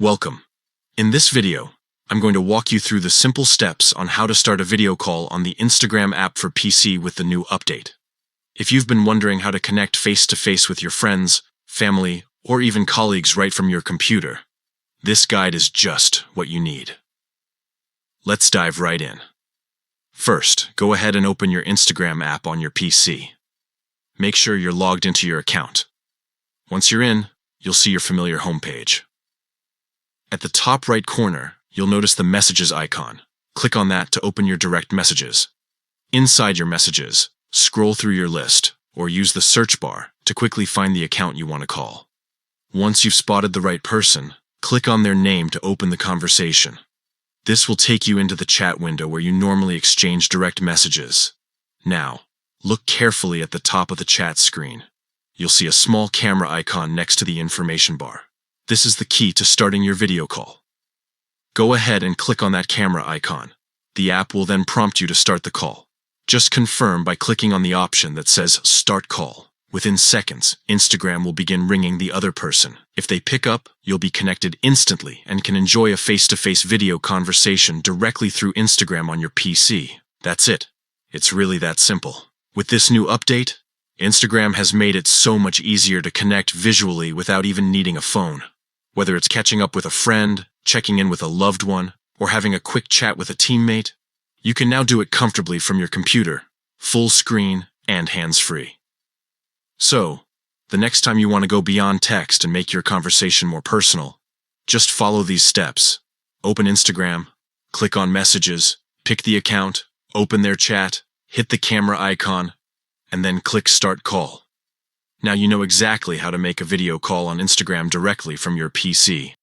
Welcome. In this video, I'm going to walk you through the simple steps on how to start a video call on the Instagram app for PC with the new update. If you've been wondering how to connect face-to-face with your friends, family, or even colleagues right from your computer, this guide is just what you need. Let's dive right in. First, go ahead and open your Instagram app on your PC. Make sure you're logged into your account. Once you're in, you'll see your familiar homepage. At the top right corner, you'll notice the Messages icon. Click on that to open your direct messages. Inside your messages, scroll through your list, or use the search bar to quickly find the account you want to call. Once you've spotted the right person, click on their name to open the conversation. This will take you into the chat window where you normally exchange direct messages. Now, look carefully at the top of the chat screen. You'll see a small camera icon next to the information bar. This is the key to starting your video call. Go ahead and click on that camera icon. The app will then prompt you to start the call. Just confirm by clicking on the option that says Start Call. Within seconds, Instagram will begin ringing the other person. If they pick up, you'll be connected instantly and can enjoy a face-to-face video conversation directly through Instagram on your PC. That's it. It's really that simple. With this new update, Instagram has made it so much easier to connect visually without even needing a phone. Whether it's catching up with a friend, checking in with a loved one, or having a quick chat with a teammate, you can now do it comfortably from your computer, full screen and hands-free. So, the next time you want to go beyond text and make your conversation more personal, just follow these steps. Open Instagram, click on Messages, pick the account, open their chat, hit the camera icon, and then click Start Call. Now you know exactly how to make a video call on Instagram directly from your PC.